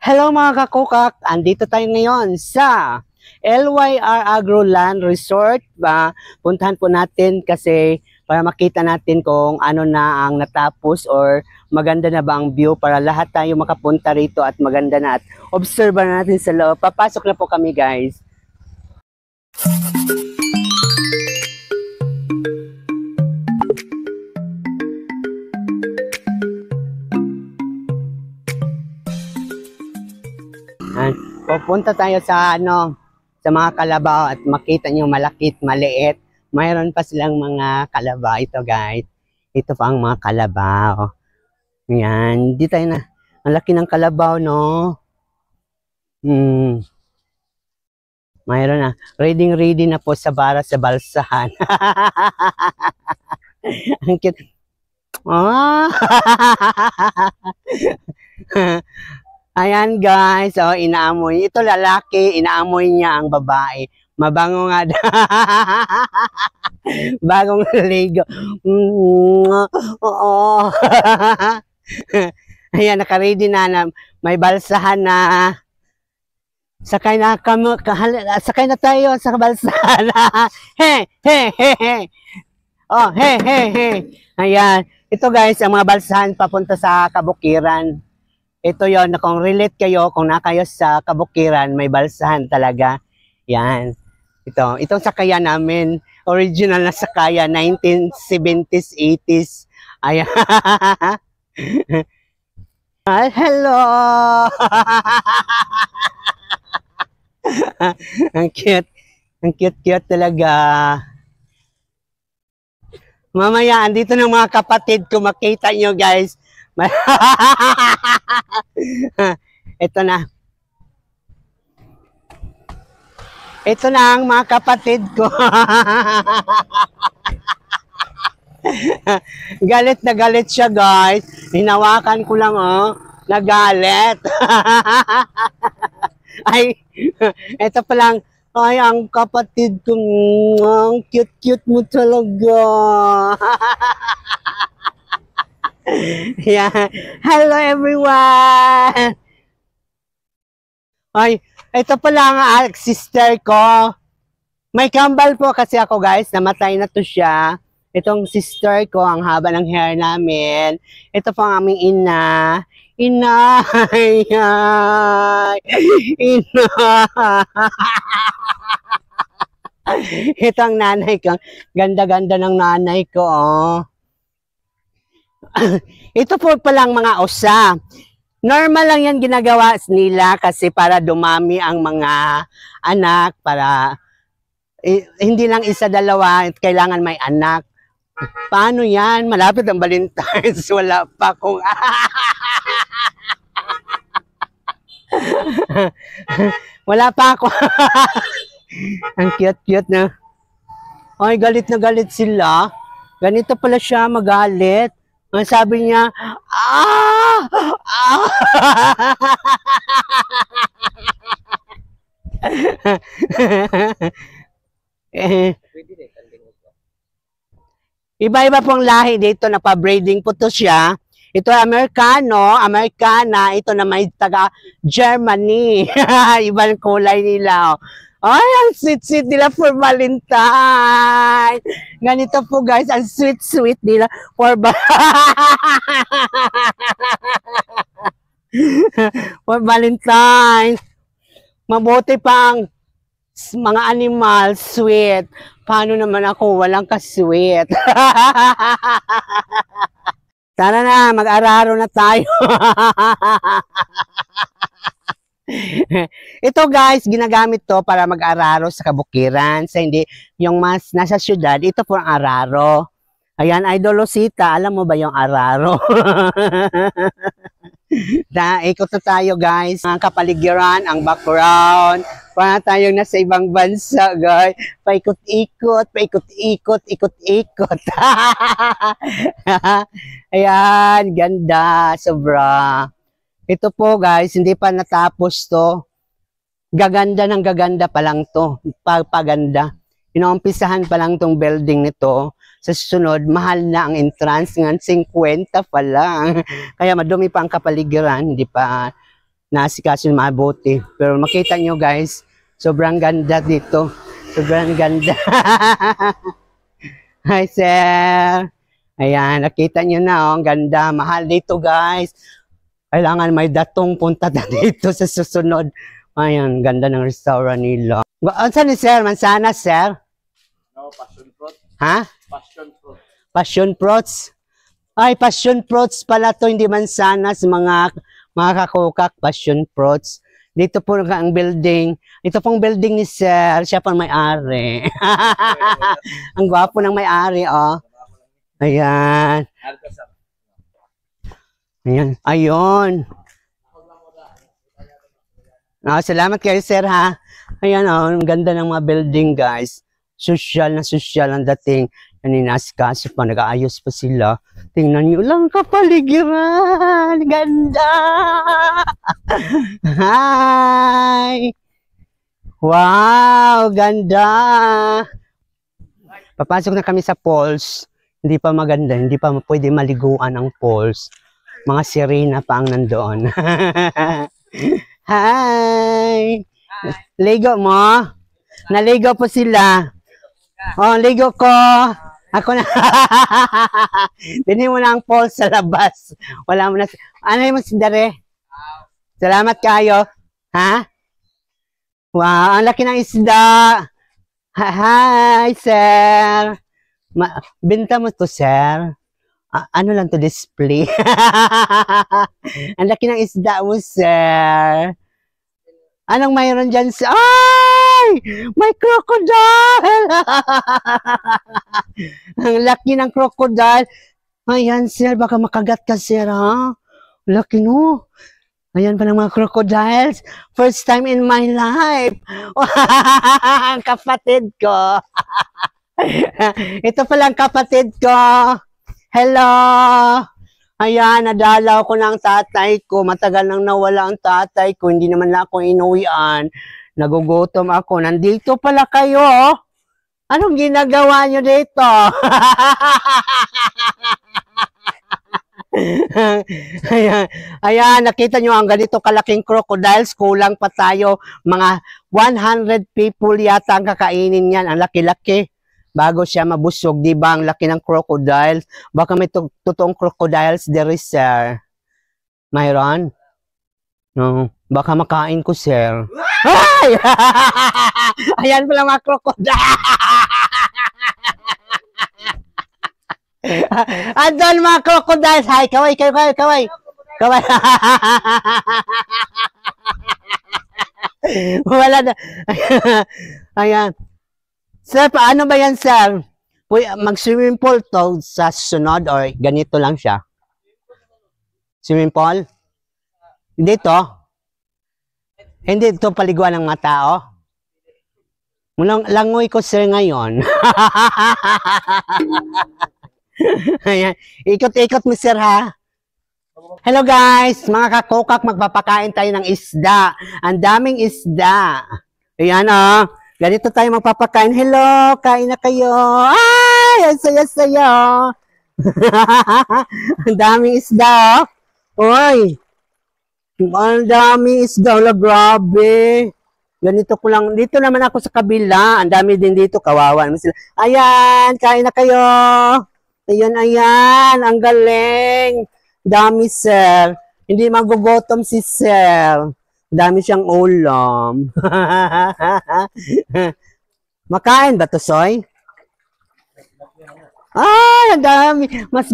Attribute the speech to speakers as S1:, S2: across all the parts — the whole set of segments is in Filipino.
S1: Hello mga kakukak, andito tayo ngayon sa LYR Agroland Resort. Puntahan po natin kasi para makita natin kung ano na ang natapos or maganda na ba ang view para lahat tayo makapunta rito at maganda na at observe na natin sa loob. Papasok na po kami guys. Pupunta tayo sa sa mga kalabaw at makita nyo malakit, maliit. Mayroon pa silang mga kalabaw. Ito guys, ito pa ang mga kalabaw. Yan, di tayo na. Ang laki ng kalabaw, no? Mayroon na. Ready na po sa bara sa balsahan. Ang cute. Oh! Ayan guys, oh, inaamoy. Ito lalaki, inaamoy niya ang babae. Mabango nga. Bagong ligo. Oo. Ayan, naka-ready na. May balsahan na. Sakay na tayo sa balsahan. He, he, he, he. Oh, he, he, he. Ayan. Ito guys, ang mga balsahan papunta sa Kabukiran. Ito yon na kung relate kayo, kung nakayo sa Kabukiran, may balsahan talaga. Yan. Itong sakayan namin, original na sakaya, 1970s, 80s. Ayan. Hello! Ang cute. Ang cute talaga. Mamaya, andito ng mga kapatid ko, makita nyo guys. Ito na. Ito na ang mga kapatid ko. Galit na galit siya guys. Hinawakan ko lang oh. Nagalit. Ay, ito pa lang. Ay, ang kapatid ko. Ang cute mo talaga. Yeah. Hello everyone. Ay, ito pala ang sister ko. May kambal po kasi ako guys, namatay na to siya. Itong sister ko, ang haba ng hair namin. Ito po ang aming ina. Ina. Ina. Ito ang nanay ko. Ganda-ganda ng nanay ko, oh. Ito po palang mga osa. Normal lang yan ginagawa nila kasi para dumami ang mga anak, para hindi lang isa, dalawa, kailangan may anak. Paano yan? Malapit ang Valentine's, wala pa kung wala pa ako. Ang cute na. Ay, galit na galit sila. Ganito pala siya magalit. Ang sabi niya, iba-iba pong lahi dito, napa-breeding po to siya. Ito Amerikano, Amerikana, ito na may taga Germany. Ibang kulay nila. Ay, ang sweet-sweet nila for Valentine. Ganito po guys, ang sweet-sweet nila for for Valentine. Mabuti pang mga animal, sweet. Paano naman ako, walang ka-sweet. Tara na, mag-araro na tayo. Ito guys, ginagamit to para mag-araro sa Kabukiran. Sa hindi, yung mas nasa syudad, ito po ang araro. Ayan, Idol Rosita, alam mo ba yung araro? Ikot na tayo guys. Ang kapaligiran, ang background. Para tayong nasa ibang bansa guys. Paikot-ikot, paikot-ikot, ikot-ikot. Ayan, ganda, sobra. Ito po guys, hindi pa natapos to. Gaganda ng gaganda pa lang to. Pagpaganda. Inuumpisahan pa lang tong building nito. Sa susunod, mahal na ang entrance ng 50 pa lang. Kaya madumi pa ang kapaligiran, hindi pa naasikaso mabuti. Pero makita nyo guys, sobrang ganda dito. Sobrang ganda. Hi sir. Ayan, nakita nyo na, oh, ang ganda. Mahal dito guys. Kailangan may datong punta na dito sa susunod. Ayan, ganda ng restaurant nila. Saan ni sir? Mansanas, sir?
S2: No, passion fruit.
S1: Ha?
S2: Passion fruit.
S1: Passion fruits. Ay, passion fruits pala to, hindi mansanas, mga kakukak, passion fruits. Dito po ang building. Ito pong building ni sir, siya pang may-ari. Ang gwapo ng may-ari, oh. Ayan. Ayan. Ayun. Salamat kayo, sir, ha. Ayan, oh, ang ganda ng mga building, guys. Social na social ang dating. Naninasikaso pa, nag-aayos pa sila. Tingnan nyo lang kapaligiran. Ganda! Hi! Wow! Ganda! Papasok na kami sa falls. Hindi pa maganda. Hindi pa pwede maliguan ang falls. Mga sirena pa ang nandoon. Hi! Ligo mo? Naligo po sila. Oh, ligo ko. Ako na. Dinin mo na ang falls sa labas. Wala mo na. Ano yung sindare? Salamat kayo. Ha? Wow, ang laki ng isda. Hi, sir. Binta mo to, sir? Ano lang to display? Ang laki ng isda mo, sir. Anong mayroon dyan, sir? Ay! May crocodile! Ang laki ng crocodile. Ayan, sir. Baka makagat ka, sir, ha? Laki, no? Ayan pa ng mga crocodiles. First time in my life. Ang kapatid ko. Ito pala ang kapatid ko. Hello! Ayan, nadalaw ko ng tatay ko. Matagal nang nawala ang tatay ko. Hindi naman lang ako inuwian. Nagugutom ako. Nandito pala kayo. Anong ginagawa nyo dito? Ayan, nakita nyo ang ganito kalaking crocodiles. Kulang pa tayo. Mga 100 people yata ang kakainin yan. Ang laki-laki. Bago siya mabusog, di ba? Ang laki ng crocodiles. Baka may totoong crocodiles there is, sir. Mayroon? No. Baka makain ko, sir. Ay! Ayan pala mga crocodile. Andun mga crocodiles. Hi, kaway, kaway, kaway. Kaway. Wala na. Ayan. Sir, paano ba yan, sir? Mag-swimming pool to sa sunod or ganito lang siya? Swimming pool? Dito? Hindi ito paliguan ng mga tao? Mulang langoy ko, sir, ngayon. Ayan. Ikot-ikot mo, sir, ha? Hello, guys. Mga kakokak, magpapakain tayo ng isda. Ang daming isda. Ayan, oh. Ganito tayo magpapakain. Hello, kain na kayo. Ay, ang saya-saya. Ang daming isda, oh. Uy. Ang daming isda. Wala, grabe. Ganito ko lang. Dito naman ako sa kabila. Ang dami din dito. Kawawa naman sila. Ayan, kain na kayo. Ayan, ayan. Ang galing. Dami, sir. Hindi magugutom si sir. Dami siyang ulam. Makain ba to, Soy? Ay, ang dami. Mas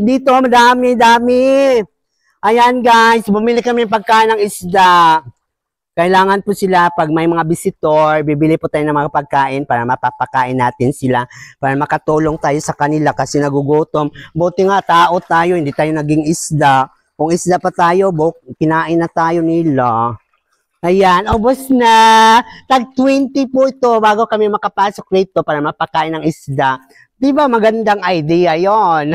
S1: dito, madami, dami. Ayan, guys. Bumili kami ng pagkain ng isda. Kailangan po sila, pag may mga visitor, bibili po tayo ng mga pagkain para mapapakain natin sila. Para makatulong tayo sa kanila kasi nagugutom. Buti nga, tao tayo, hindi tayo naging isda. Kung isda pa tayo, kinain na tayo nila. Ayan, ubos na. Tag 20 po ito bago kami makapasok rito para mapakain ng isda. Diba magandang idea yon?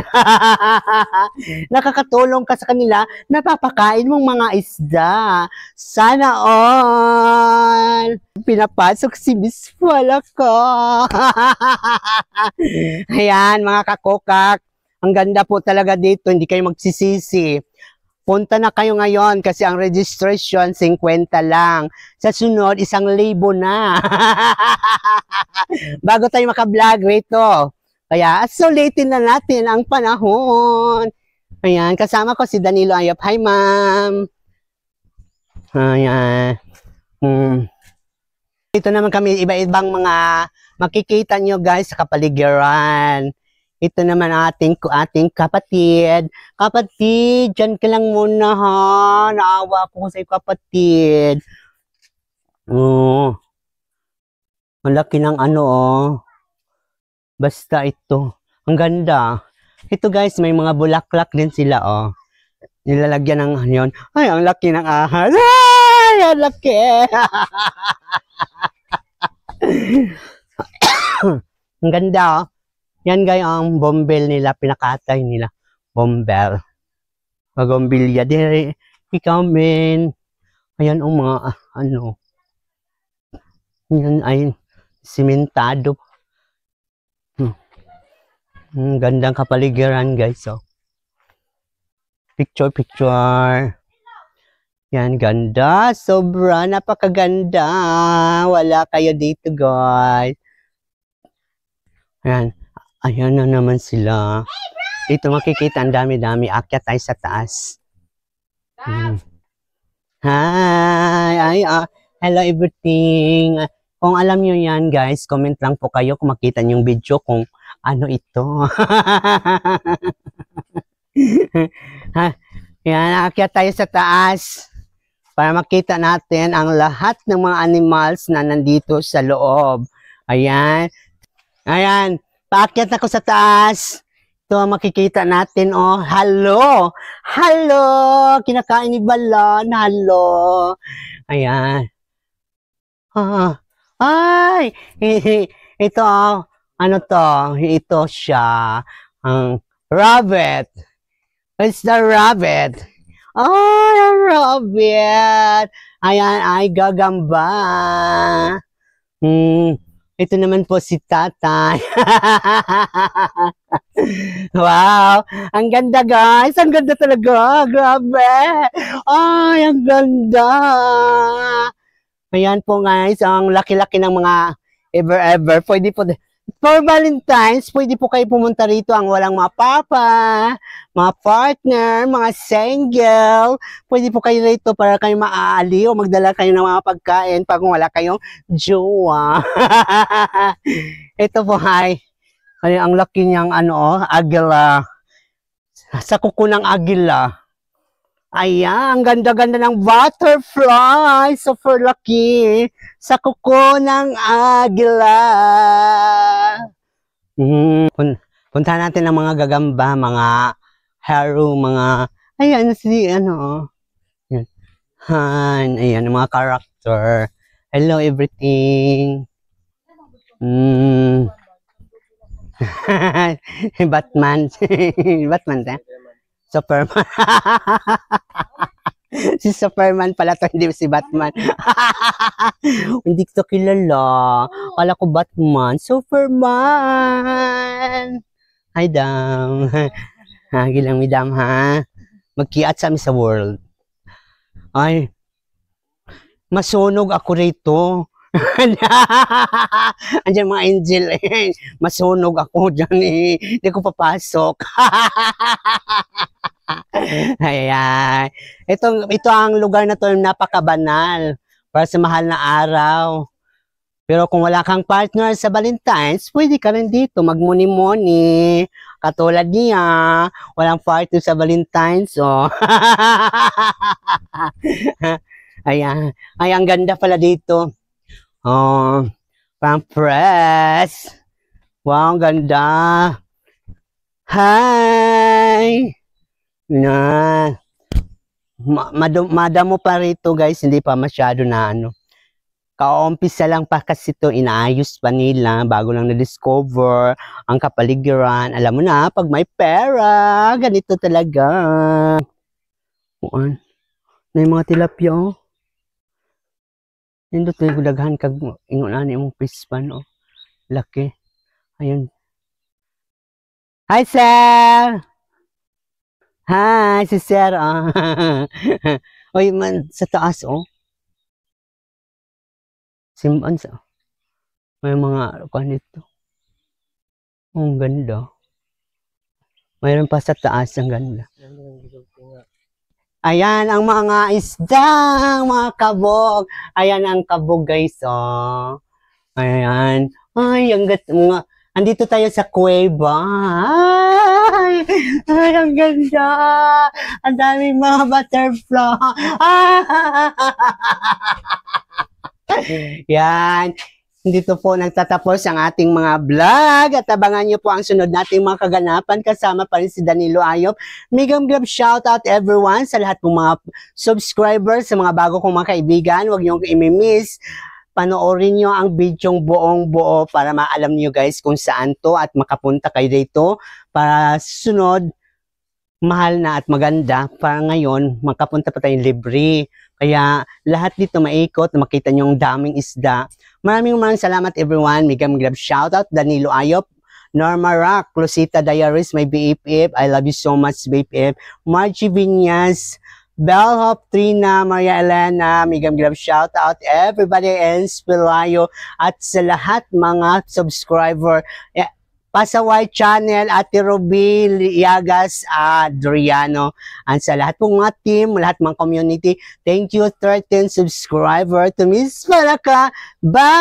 S1: Nakakatulong ka sa kanila, napapakain mong mga isda. Sana all. Pinapasok si Miss Wala ko. Ayan, mga kakokak. Ang ganda po talaga dito, hindi kayo magsisisi. Punta na kayo ngayon kasi ang registration 50 lang. Sa sunod, 1,000 na. Bago tayo maka-vlog, wait to. Kaya, sulitin na natin ang panahon. Ayan, kasama ko si Danilo Ayop. Hi, ma'am. Ayan. Ito naman kami, iba-ibang mga makikita nyo guys sa kapaligiran. Ito naman ating kapatid. Kapatid, dyan ka lang muna ha. Naawa ko sa iyo kapatid. Oh. Malaki ng ano oh. Basta ito. Ang ganda. Ito guys, may mga bulaklak din sila oh. Nilalagyan ng yun. Ay, ang laki ng ahas. Ay, ang laki. Ang ganda oh. Yan guys ang bombel nila, pinakatay nila. Bombel. Magombilya. Dire, ikaw men. Ayan ang mga ano. Yan ay simentado. Gandang kapaligiran guys. Oh. Picture. Yan, ganda. Sobra, napakaganda. Wala kayo dito guys. Ayan. Ayan na naman sila. Dito makikita ang dami-dami. Akyat tayo sa taas. Hi! Hello everything. Kung alam nyo yan guys, comment lang po kayo kung makita nyo yung video kung ano ito. Yan, akyat tayo sa taas. Para makita natin ang lahat ng mga animals na nandito sa loob. Ayan. Ayan. Paakyat ako sa taas. Ito makikita natin, oh. Hello! Hello! Kinakain ni Balon. Hello! Ayan. Ay! Ito, oh. Ano to? Ito siya. Ang rabbit. It's the rabbit. Oh, the rabbit. Ayan, ay gagamba. Ito naman po si Tatay. Wow! Ang ganda guys! Ang ganda talaga! Grabe! Ay, ang ganda! Ayan po guys, ang laki-laki ng mga ever. Pwede po, for Valentine's, pwede po kayo pumunta rito ang walang mga papa, mga partner, mga single. Pwede po kayo rito para kayo maaali o magdala kayo ng mga pagkain pag wala kayong jowa. Ito po ay ang laki niyang ano, agila. Sa kuko ng agila. Ayan, ang ganda-ganda ng butterfly. Super laki. Sa kuko ng agila. Punta natin ang mga gagamba, mga haro, mga... Ayan, si ano. Ayan, mga character. Hello, everything. Batman. Batman, ta? Superman. Si Superman pala to, hindi si Batman. Hindi ko kilala. Kala ko Batman. Superman. Hi, Dam. Hagi lang mi Dam, ha? Magkiat sa amin sa world. Ay, masunog ako rito. Andiyan mga angel eh. Masunog ako dyan eh. Hindi ko papasok. Ayan. Ito ang lugar na to, napakabanal para sa mahal na araw. Pero kung wala kang partner sa Valentine's, pwede ka rin dito magmuni-muni. Katulad niya, walang partner sa Valentine's. Oh. Ayan. Ay, ang ganda pala dito. Oh, pang press. Wow, ang ganda. Hi. Na. Madamo pa rito, guys. Hindi pa masyado na ano. Kaumpisa lang pa kasi ito, inaayos pa nila bago lang na-discover ang kapaligiran. Alam mo na, pag may pera, ganito talaga. Uan. Na yung mga tilapia, oh. Nindot na yung daghan kag ingunan imong pispan, oh. Laki. Ayun. Hi, sir! Hi, si Sir. Oy, man, sa taas, oh. Simban sa. May mga, kung dito. Oh, ang ganda. Mayroon pa sa taas, ang ganda. Ayan ang mga isda, mga kabog. Ayan ang kabog, guys, oh. Ayan. Ay, ang mga, andito tayo sa kuweba. Ay, ang ganda. Ang daming mga butterfly. Yan. Dito po nagtatapos ang ating mga vlog at abangan nyo po ang sunod nating mga kaganapan kasama pa rin si Danilo Ayop. Megam grab shoutout everyone sa lahat ng mga subscribers, sa mga bago kong mga kaibigan. Huwag nyo i-miss. Panoorin nyo ang bidyong buong buo para maalam nyo guys kung saan to at makapunta kayo dito para sunod mahal na at maganda para ngayon makapunta pa tayong libre. Kaya lahat dito maikot, makita nyo ang daming isda. Maraming salamat everyone. Megam grab shoutout Danilo Ayop, Norma Rock, Lucita Diaries, my BFF. I love you so much BFF. Margie Vinyas, Bellhop, Trina, Maria Elena, Megam grab shoutout everybody else, Pelayo, at sa lahat mga subscriber. Pasaway Channel, Ate Ruby, Liagas, Adriano, and sa lahat pong mga team, lahat mga community, thank you 13 subscriber to Miss Malaka. Bye!